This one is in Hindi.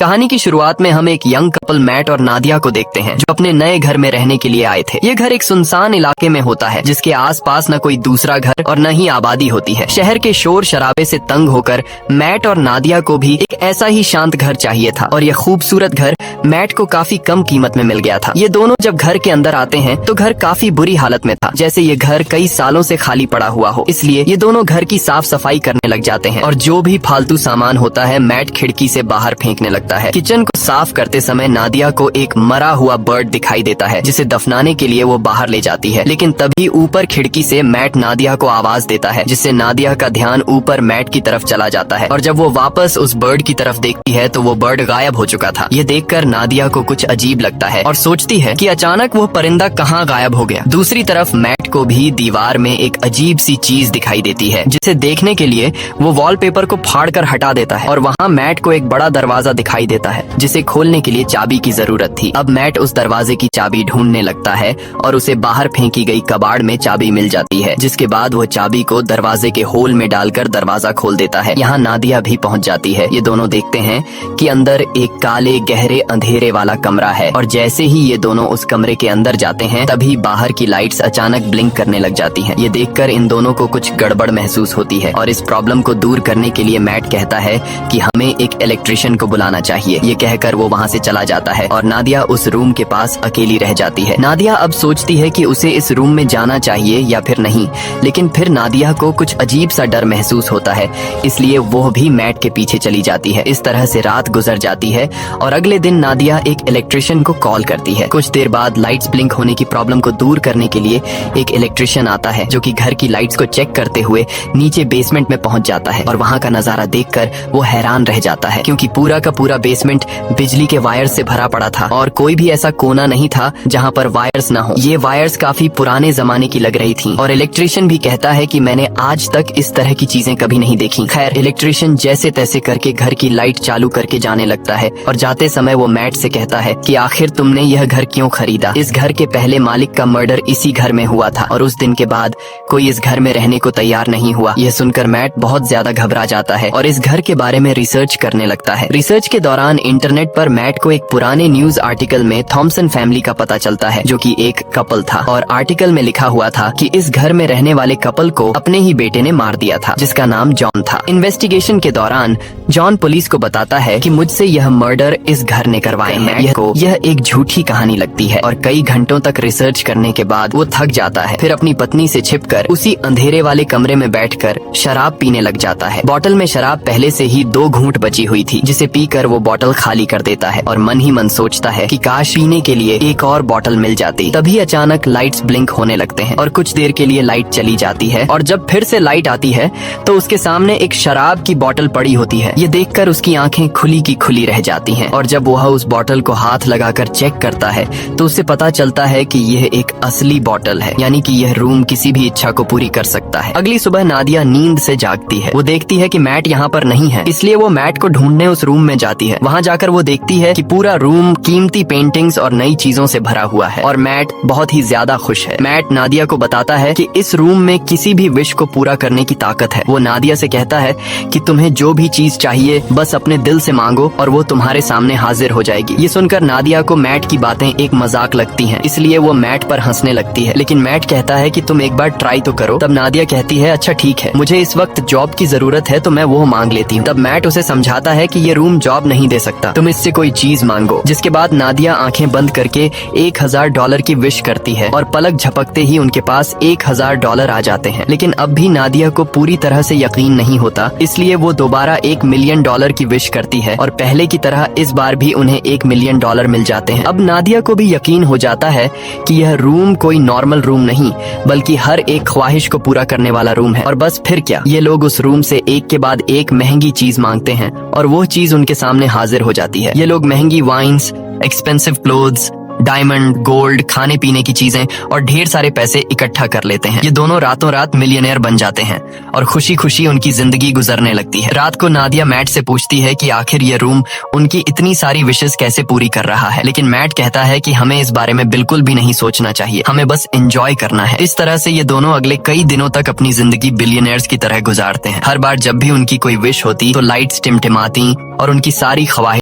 कहानी की शुरुआत में हम एक यंग कपल मैट और नादिया को देखते हैं जो अपने नए घर में रहने के लिए आए थे। ये घर एक सुनसान इलाके में होता है जिसके आसपास न कोई दूसरा घर और न ही आबादी होती है। शहर के शोर शराबे से तंग होकर मैट और नादिया को भी एक ऐसा ही शांत घर चाहिए था और यह खूबसूरत घर मैट को काफी कम कीमत में मिल गया था। ये दोनों जब घर के अंदर आते हैं तो घर काफी बुरी हालत में था, जैसे ये घर कई सालों से खाली पड़ा हुआ हो। इसलिए ये दोनों घर की साफ सफाई करने लग जाते हैं और जो भी फालतू सामान होता है मैट खिड़की से बाहर फेंकने लगता है। किचन को साफ करते समय नादिया को एक मरा हुआ बर्ड दिखाई देता है जिसे दफनाने के लिए वो बाहर ले जाती है, लेकिन तभी ऊपर खिड़की से मैट नादिया को आवाज देता है जिससे नादिया का ध्यान ऊपर मैट की तरफ चला जाता है और जब वो वापस उस बर्ड की तरफ देखती है तो वो बर्ड गायब हो चुका था। ये देखकर नादिया को कुछ अजीब लगता है और सोचती है कि अचानक वो परिंदा कहाँ गायब हो गया। दूसरी तरफ मैट को भी दीवार में एक अजीब सी चीज दिखाई देती है जिसे देखने के लिए वो वॉलपेपर को फाड़कर हटा देता है और वहाँ मैट को एक बड़ा दरवाजा दिखाई देता है जिसे खोलने के लिए चाबी की जरूरत थी। अब मैट उस दरवाजे की चाबी ढूंढने लगता है और उसे बाहर फेंकी गई कबाड़ में चाबी मिल जाती है, जिसके बाद वो चाबी को दरवाजे के होल में डालकर दरवाजा खोल देता है। यहाँ नादिया भी पहुँच जाती है। ये दोनों देखते हैं कि अंदर एक काले गहरे अंधेरे वाला कमरा है और जैसे ही ये दोनों उस कमरे के अंदर जाते हैं तभी बाहर की लाइट्स अचानक ब्लिंक करने लग जाती हैं। ये देखकर इन दोनों को कुछ गड़बड़ महसूस होती है और इस प्रॉब्लम को दूर करने के लिए मैट कहता है कि हमें एक इलेक्ट्रिशियन को बुलाना चाहिए। ये कहकर वो वहाँ से चला जाता है और नादिया उस रूम के पास अकेली रह जाती है। नादिया अब सोचती है कि उसे इस रूम में जाना चाहिए या फिर नहीं, लेकिन फिर नादिया को कुछ अजीब सा डर महसूस होता है, इसलिए वो भी मैट के पीछे चली जाती है। इस तरह से रात गुजर जाती है और अगले दिन नादिया एक इलेक्ट्रिशियन को कॉल करती है। कुछ देर बाद लाइट्स ब्लिंक होने की प्रॉब्लम को दूर करने के लिए एक इलेक्ट्रिशियन आता है जो कि घर की लाइट्स को चेक करते हुए नीचे बेसमेंट में पहुंच जाता है और वहां का नजारा देखकर वो हैरान रह जाता है क्योंकि पूरा का पूरा बेसमेंट बिजली के वायर से भरा पड़ा था और कोई भी ऐसा कोना नहीं था जहां पर वायर्स ना हो। ये वायर्स काफी पुराने जमाने की लग रही थी और इलेक्ट्रिशियन भी कहता है कि मैंने आज तक इस तरह की चीजें कभी नहीं देखी। खैर, इलेक्ट्रिशियन जैसे तैसे करके घर की लाइट चालू करके जाने लगता है और जाते समय वो मैट से कहता है कि आखिर तुमने यह घर क्यों खरीदा? इस घर के पहले मालिक का मर्डर इसी घर में हुआ था और उस दिन के बाद कोई इस घर में रहने को तैयार नहीं हुआ। यह सुनकर मैट बहुत ज्यादा घबरा जाता है और इस घर के बारे में रिसर्च करने लगता है। रिसर्च के दौरान इंटरनेट पर मैट को एक पुराने न्यूज आर्टिकल में थॉमसन फैमिली का पता चलता है जो कि एक कपल था और आर्टिकल में लिखा हुआ था कि इस घर में रहने वाले कपल को अपने ही बेटे ने मार दिया था जिसका नाम जॉन था। इन्वेस्टिगेशन के दौरान जॉन पुलिस को बताता है कि मुझसे यह मर्डर इस घर ने करवाए हैं। यह एक झूठी कहानी लगती है और कई घंटों तक रिसर्च करने के बाद वो थक जाता है। फिर अपनी पत्नी से छिपकर उसी अंधेरे वाले कमरे में बैठकर शराब पीने लग जाता है। बोतल में शराब पहले से ही 2 घूंट बची हुई थी जिसे पीकर वो बोतल खाली कर देता है और मन ही मन सोचता है कि काश पीने के लिए एक और बोतल मिल जाती। तभी अचानक लाइट्स ब्लिंक होने लगते हैं और कुछ देर के लिए लाइट चली जाती है और जब फिर से लाइट आती है तो उसके सामने एक शराब की बोतल पड़ी होती है। ये देखकर उसकी आंखें खुली की खुली रह जाती हैं और जब वह उस बोतल को हाथ लगाकर चेक करता है तो उसे पता चलता है कि यह एक असली बोतल है, यानी कि यह रूम किसी भी इच्छा को पूरी कर सकता है। अगली सुबह नादिया नींद से जागती है। वो देखती है कि मैट यहाँ पर नहीं है, इसलिए वो मैट को ढूंढने उस रूम में जाती है। वहाँ जाकर वो देखती है कि पूरा रूम कीमती पेंटिंग्स और नई चीजों से भरा हुआ है और मैट बहुत ही ज्यादा खुश है। मैट नादिया को बताता है कि इस रूम में किसी भी विश को पूरा करने की ताकत है। वो नादिया से कहता है कि तुम्हें जो भी चीज चाहिए बस अपने दिल से मांगो और वो तुम्हारे सामने हाजिर हो जाएगी। ये सुनकर नादिया को मैट की बातें एक मजाक लगती हैं, इसलिए वो मैट पर हंसने लगती है, लेकिन मैट कहता है कि तुम एक बार ट्राई तो करो। तब नादिया कहती है अच्छा ठीक है, मुझे इस वक्त जॉब की जरूरत है तो मैं वो मांग लेती हूँ। तब मैट उसे समझाता है कि ये रूम जॉब नहीं दे सकता, तुम इससे कोई चीज मांगो। जिसके बाद नादिया आंखें बंद करके $1000 की विश करती है और पलक झपकते ही उनके पास $1000 आ जाते हैं। लेकिन अब भी नादिया को पूरी तरह से यकीन नहीं होता, इसलिए वो दोबारा $1 मिलियन की विश करती है और पहले की तरह इस बार भी उन्हें $1 मिलियन मिल जाते हैं। अब नादिया को भी यकीन हो जाता है कि यह रूम कोई नॉर्मल रूम नहीं बल्कि हर एक ख्वाहिश को पूरा करने वाला रूम है। और बस फिर क्या, ये लोग उस रूम से एक के बाद एक महंगी चीज मांगते हैं और वो चीज उनके सामने हाजिर हो जाती है। ये लोग महंगी wines, expensive clothes, diamond, gold, खाने पीने की चीजें और ढेर सारे पैसे इकट्ठा कर लेते हैं। ये दोनों रातों रात मिलियनेयर बन जाते हैं और खुशी खुशी उनकी जिंदगी गुजरने लगती है। रात को नादिया मैट से पूछती है कि आखिर ये रूम उनकी इतनी सारी विशेस कैसे पूरी कर रहा है, लेकिन मैट कहता है कि हमें इस बारे में बिल्कुल भी नहीं सोचना चाहिए, हमें बस एंजॉय करना है। इस तरह से ये दोनों अगले कई दिनों तक अपनी जिंदगी बिलियनियर्स की तरह गुजारते हैं। हर बार जब भी उनकी कोई विश होती तो लाइट्स टिमटिमाती और उनकी सारी ख्वाहिश